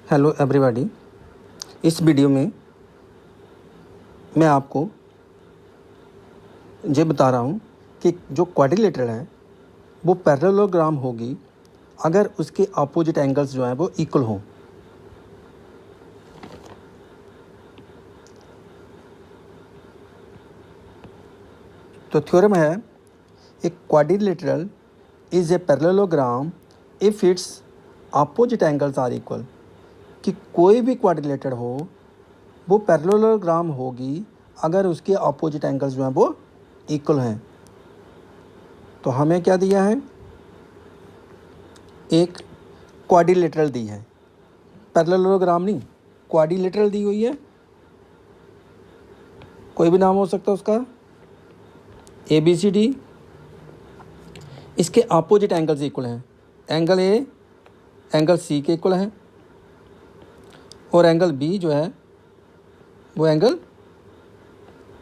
Hello everybody. इस video में मैं आपको ये बता रहा हूँ कि जो क्वाड्रिलेटरल है वो पैरेललोग्राम होगी अगर उसके अपोजिट एंगल्स जो हैं वो इक्वल हों। तो थ्योरम है, a quadrilateral is a parallelogram if its opposite angles are equal. कि कोई भी क्वाड्रिलेटरल हो वो पैरेललोग्राम होगी अगर उसके अपोजिट एंगल्स जो हैं वो इक्वल हैं। तो हमें क्या दिया है, एक क्वाड्रिलेटरल दी है, पैरेललोग्राम नहीं, क्वाड्रिलेटरल दी हुई है। कोई भी नाम हो सकता है उसका, ABCD। इसके अपोजिट एंगल्स इक्वल हैं, एंगल ए एंगल सी के इक्वल है और एंगल बी जो है वो एंगल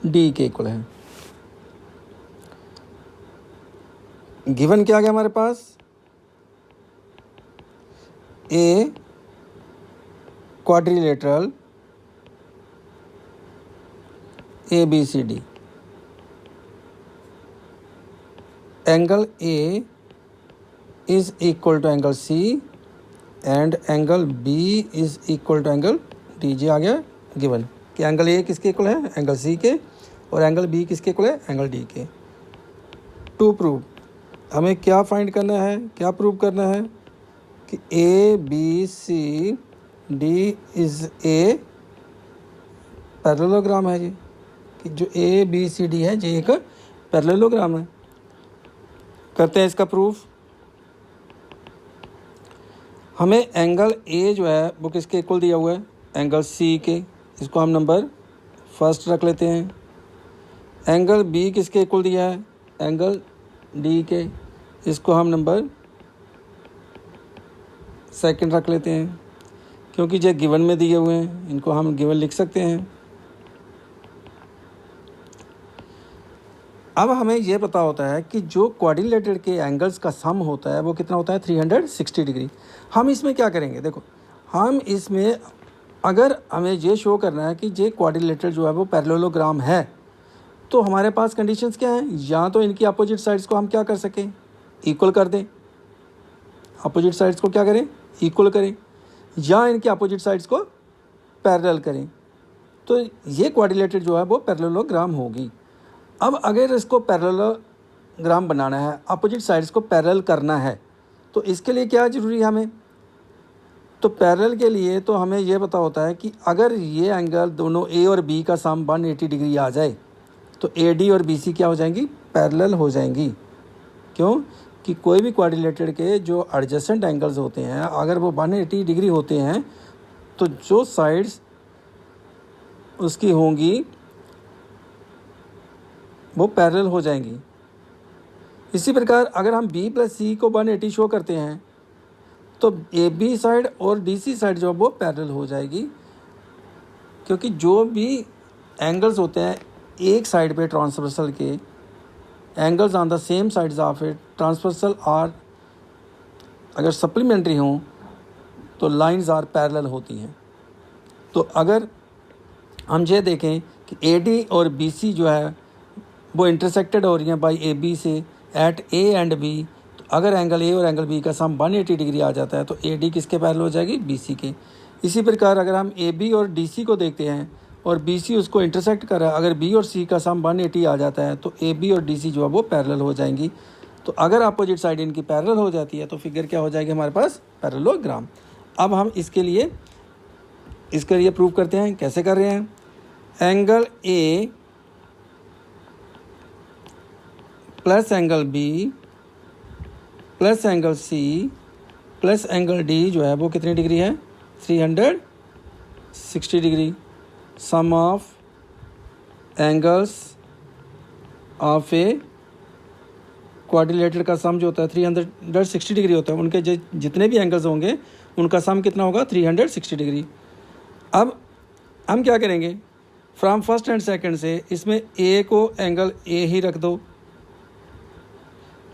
डी के इक्वल है। गिवन क्या आ गया हमारे पास, a quadrilateral ABCD, angle A is equal to angle C and angle B is equal to angle D. जे आ गया गिवन कि एंगल ए किसके इक्वल है, एंगल सी के, और एंगल बी किसके इक्वल है, एंगल डी के। टू प्रूव, हमें क्या फाइंड करना है, क्या प्रूव करना है कि ABCD इज़ ए पैरेललोग्राम है। जी कि जो ABCD है ये एक पैरेललोग्राम है। करते हैं इसका प्रूफ। हमें एंगल ए जो है वो किसके इक्वल दिया हुआ है, एंगल सी के, इसको हम नंबर फर्स्ट रख लेते हैं। एंगल बी किसके इक्वल दिया है, एंगल डी के, इसको हम नंबर सेकंड रख लेते हैं। क्योंकि जो गिवन में दिए हुए हैं इनको हम गिवन लिख सकते हैं। अब हमें यह पता होता है कि जो क्वाड्रिलेटरल के एंगल्स का सम होता है वो कितना होता है, 360 डिग्री। हम इसमें क्या करेंगे, देखो हम इसमें अगर हमें ये शो करना है कि ये क्वाड्रिलेटरल जो है वो पैरेललोग्राम है तो हमारे पास कंडीशंस क्या हैं, या तो इनकी अपोजिट साइड्स को हम क्या कर सकें, इक्वल कर दें, अपोजिट साइड्स को क्या करें, इक्वल करें, या इनकी अपोजिट साइड्स को पैरेलल करें। तो ये क्वाड्रिलेटरल जो है वो पैरेललोग्राम होगी। अब अगर इसको पैरेललोग्राम बनाना है, अपोजिट साइड्स को पैरेलल करना है, तो इसके लिए क्या ज़रूरी है हमें, तो पैरेलल के लिए तो हमें ये पता होता है कि अगर ये एंगल दोनों ए और बी का सम 180 डिग्री आ जाए तो AD और BC क्या हो जाएंगी, पैरेलल हो जाएंगी। क्यों कि कोई भी क्वाड्रिलेटरल के जो एडजेसेंट एंगल्स होते हैं अगर वो 180 डिग्री होते हैं तो जो साइड्स उसकी होंगी वो पैरेलल हो जाएंगी। इसी प्रकार अगर हम B + C को 180 शो करते हैं तो AB साइड और DC साइड जो वो पैरेलल हो जाएगी। क्योंकि जो भी एंगल्स होते हैं एक साइड पे ट्रांसवर्सल के, angles on the same sides of it transversal are अगर सप्लीमेंट्री हों तो लाइंस आर पैरेलल होती हैं। तो अगर हम ये देखें कि AD और BC जो है वो इंटरसेक्टेड हो रही हैं बाई AB से एट A एंड B, तो अगर एंगल A और एंगल B का सम 180 डिग्री आ जाता है तो AD किसके पैरेलल हो जाएगी, BC के। इसी प्रकार अगर हम AB और DC को देखते हैं और BC उसको इंटरसेक्ट कर रहा है, अगर B और C का सम 180 आ जाता है तो AB और DC जो है वो पैरेलल हो जाएंगी। तो अगर अपोजिट साइड इनकी पैरेलल हो जाती है तो फिगर क्या हो जाएगी हमारे पास, पैरेललोग्राम। अब हम इसके लिए प्रूव करते हैं। कैसे कर रहे हैं, angle A plus angle B plus angle C plus angle D जो है वो कितनी डिग्री है, 360 degree. Sum of angles of a quadrilateral का सम जो होता है 360 डिग्री होता है। उनके जितने भी एंगल्स होंगे उनका सम कितना होगा, 360 डिग्री। अब हम क्या करेंगे, फ्रॉम फर्स्ट एंड सेकंड से इसमें A को एंगल A ही रख दो,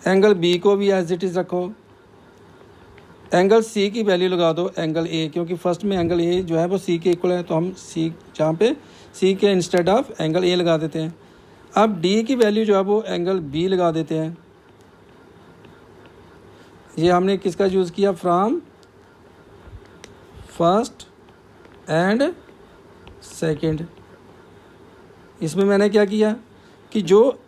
एंगल B को भी एज इट इज़ रखो, एंगल सी की वैल्यू लगा दो एंगल ए, क्योंकि फर्स्ट में एंगल ए जो है वो सी के इक्वल है, तो हम सी जहाँ पे सी के इंस्टेड ऑफ एंगल ए लगा देते हैं। अब डी की वैल्यू जो है वो एंगल बी लगा देते हैं। ये हमने किसका यूज़ किया, फ्रॉम फर्स्ट एंड सेकंड। इसमें मैंने क्या किया कि जो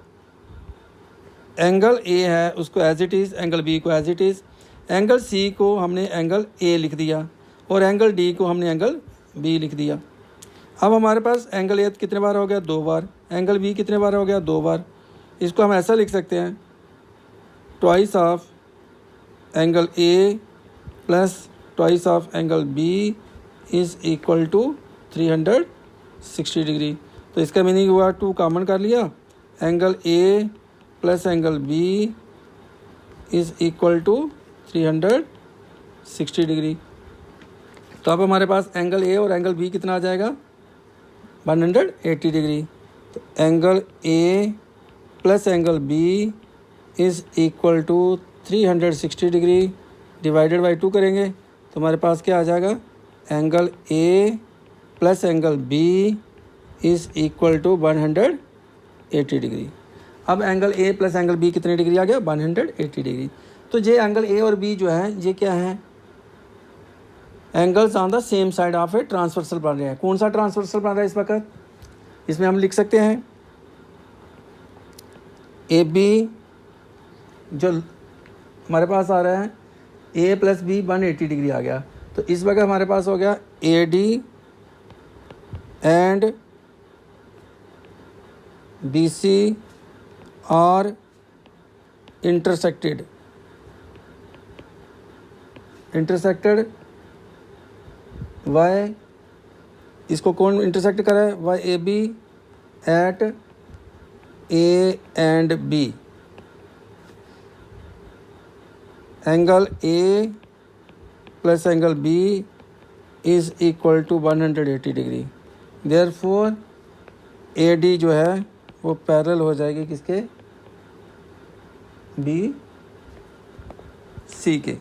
एंगल ए है उसको as it is, angle B को as it is, angle C को हमने एंगल ए लिख दिया और एंगल डी को हमने एंगल बी लिख दिया। अब हमारे पास एंगल ए कितने बार हो गया, 2 बार, एंगल बी कितने बार हो गया, 2 बार। इसको हम ऐसा लिख सकते हैं, twice of angle A plus twice of angle B is equal to 360 degree. तो इसका मीनिंग हुआ 2 कॉमन कर लिया, angle A plus angle B is equal to 360 degree. तो अब हमारे पास एंगल ए और एंगल बी कितना आ जाएगा, 180 डिग्री। तो angle A plus angle B is equal to 360 degree divided by 2 करेंगे तो हमारे पास क्या आ जाएगा, angle A plus angle B is equal to 180 degree. अब angle A plus angle B कितने डिग्री आ गया, 180 डिग्री। तो ये एंगल ए और बी जो है ये क्या है, angles on the same side of a transversal बन रहे हैं। कौन सा ट्रांसवर्सल बन रहा है इस वक्त, इसमें हम लिख सकते हैं ए बी जो हमारे पास आ रहा है ए प्लस बी 180 डिग्री आ गया। तो इस वक्त हमारे पास हो गया A D and B C और इंटरसेक्टेड वाई, इसको कौन इंटरसेक्ट करा है, by A B at A and B. Angle A plus angle B is equal to 180 degree. Therefore A D जो है वो पैरेलल हो जाएगी किसके, बी सी के।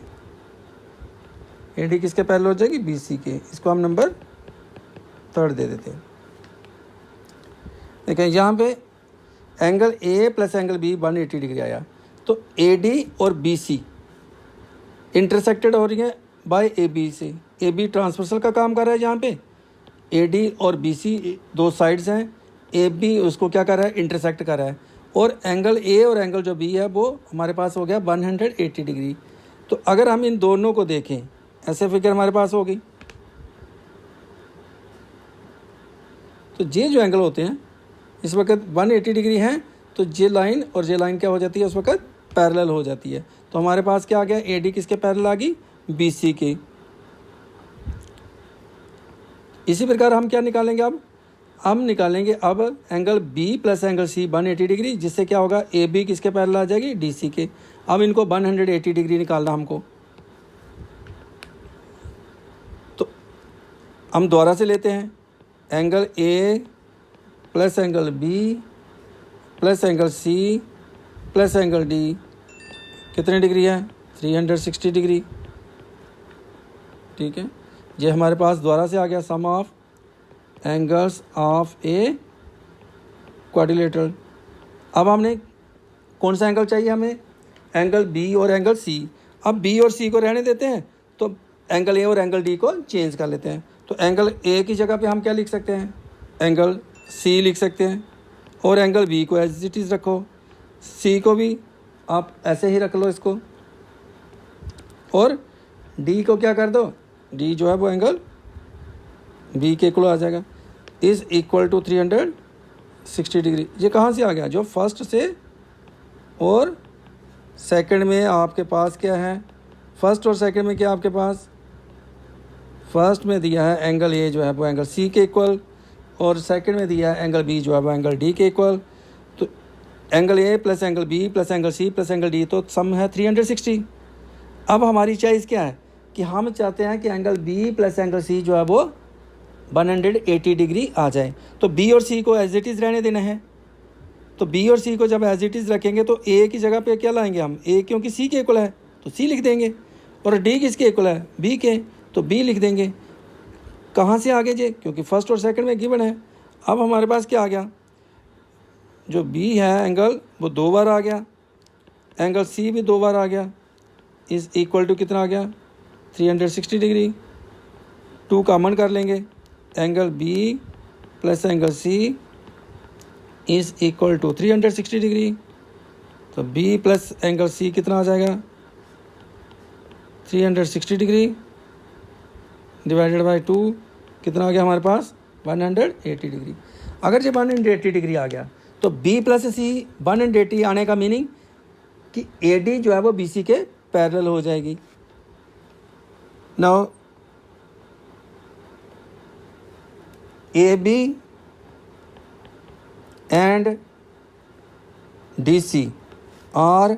ए डी किसके पैरेलल हो जाएगी, बी सी के। इसको हम नंबर 3 दे देते हैं। देखें यहाँ पे angle A plus angle B 180 degree आया, तो ए डी और बी सी इंटरसेक्टेड हो रही है बाय ए बी से। ए बी ट्रांसवर्सल का काम कर रहा है यहाँ पे, ए डी और बी सी 2 साइड्स हैं, ए बी उसको क्या कर रहा है, इंटरसेक्ट कर रहा है। और एंगल ए और एंगल जो बी है वो हमारे पास हो गया 180 डिग्री। तो अगर हम इन दोनों को देखें, ऐसे फिगर हमारे पास होगी, तो ये जो एंगल होते हैं इस वक्त 180 डिग्री हैं, तो ये लाइन और ये लाइन क्या हो जाती है उस वक्त, पैरेलल हो जाती है। तो हमारे पास क्या आ गया, ए डी किसके पैरेलल आ गई, बी सी के। इसी प्रकार हम क्या निकालेंगे, अब हम निकालेंगे अब angle B plus angle C 180 degree, जिससे क्या होगा, ए बी किसके पैरेलल आ जाएगी, डी सी के। अब इनको 180 डिग्री निकालना हमको, तो हम दोबारा से लेते हैं, angle A plus angle B plus angle C plus angle D कितने डिग्री है, 360 डिग्री। ठीक है, ये हमारे पास दोबारा से आ गया sum of angles of a quadrilateral. अब हमने कौन सा एंगल चाहिए हमें, एंगल बी और एंगल सी। अब बी और सी को रहने देते हैं, तो एंगल ए और एंगल डी को चेंज कर लेते हैं। तो एंगल ए की जगह पे हम क्या लिख सकते हैं, एंगल सी लिख सकते हैं, और एंगल बी को एज इट इज़ रखो, सी को भी आप ऐसे ही रख लो इसको, और डी को क्या कर दो, डी जो है वो एंगल बी के इक्वल आ जाएगा, इज़ इक्वल टू 360 डिग्री। ये कहाँ से आ गया, जो फर्स्ट से और सेकंड में आपके पास क्या है, फर्स्ट और सेकंड में क्या आपके पास, फर्स्ट में दिया है एंगल ए जो है वो एंगल सी के इक्वल, और सेकंड में दिया है एंगल बी जो है वो एंगल डी के इक्वल। तो angle A plus angle B plus angle C plus angle D, तो सम है 360। अब हमारी चॉइस क्या है कि हम चाहते हैं कि angle B plus angle C जो है वो 180 डिग्री आ जाए। तो बी और सी को एज इट इज़ रहने देना है। तो बी और सी को जब एज इट इज़ रखेंगे तो ए की जगह पे क्या लाएंगे हम, ए क्योंकि सी के इक्वल है तो सी लिख देंगे, और डी किसके इक्वल है, बी के, तो बी लिख देंगे। कहाँ से आगे जे, क्योंकि फर्स्ट और सेकंड में गिवन है। अब हमारे पास क्या आ गया, जो बी है एंगल वो 2 बार आ गया, एंगल सी भी 2 बार आ गया, इज इक्वल टू कितना आ गया 360 डिग्री। 2 कॉमन कर लेंगे, angle B plus angle C is equal to 360 degree. तो बी प्लस एंगल सी कितना आ जाएगा 360 डिग्री डिवाइडेड बाय 2 कितना आ गया हमारे पास 180 डिग्री। अगर जब 180 डिग्री आ गया तो बी प्लस सी 180 आने का मीनिंग कि ए डी जो है वो बी सी के पैरेलल हो जाएगी। Now A B and D C are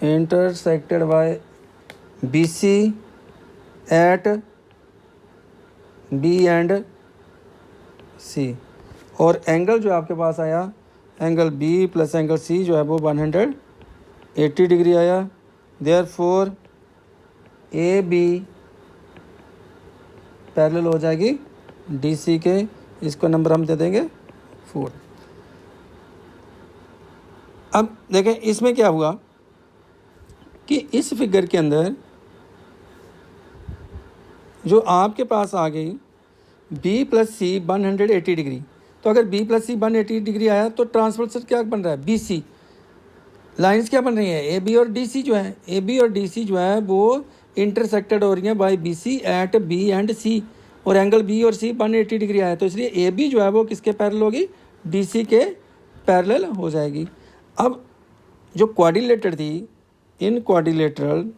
intersected by BC at B and C, और एंगल जो आपके पास आया angle B plus angle C जो है वो 180 डिग्री आया। देयरफॉर ए बी पैरेलल हो जाएगी DC के, इसको नंबर हम दे देंगे 4। अब देखें इसमें क्या हुआ कि इस फिगर के अंदर जो आपके पास आ गई B प्लस सी 180 डिग्री, तो अगर B प्लस सी 180 डिग्री आया तो ट्रांसवर्सल क्या बन रहा है BC, लाइंस क्या बन रही है AB और DC जो है, AB और DC जो है वो इंटरसेक्टेड हो रही हैं by BC at B and C, और एंगल B और C 180 डिग्री आया, तो इसलिए AB जो है वो किसके पैरेलल होगी DC के पैरेलल हो जाएगी। अब जो क्वाड्रिलेटरल थी, इन क्वाड्रिलेटरल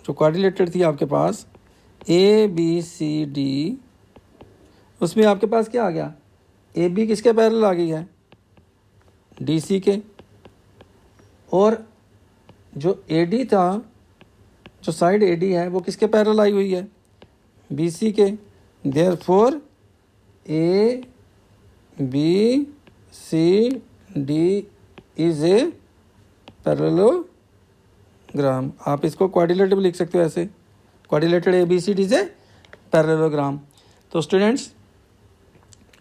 जो क्वाड्रिलेटरल थी आपके पास ABCD, उसमें आपके पास क्या आ गया AB किसके पैरेलल आ गई है DC के, और जो AD था, जो साइड AD है वो किसके पैरेलल आई हुई है BC के। Therefore ABCD is a parallelogram. आप इसको क्वाड्रिलेटरल भी लिख सकते हो ऐसे, quadrilateral ABCD is a parallelogram. तो स्टूडेंट्स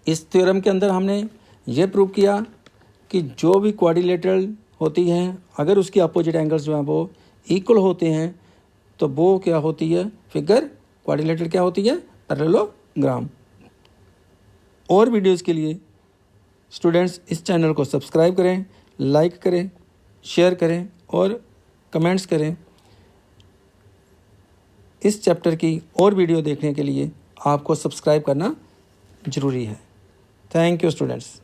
इस थ्योरम के अंदर हमने ये प्रूव किया कि जो भी क्वाड्रिलेटरल होती हैं अगर उसकी अपोजिट एंगल्स जो हैं वो इक्वल होते हैं तो वो क्या होती है फिगर क्वाड्रिलेटरल क्या होती है पैरेललोग्राम। और वीडियोस के लिए स्टूडेंट्स इस चैनल को सब्सक्राइब करें, लाइक करें, शेयर करें और कमेंट्स करें। इस चैप्टर की और वीडियो देखने के लिए आपको सब्सक्राइब करना ज़रूरी है। Thank you students.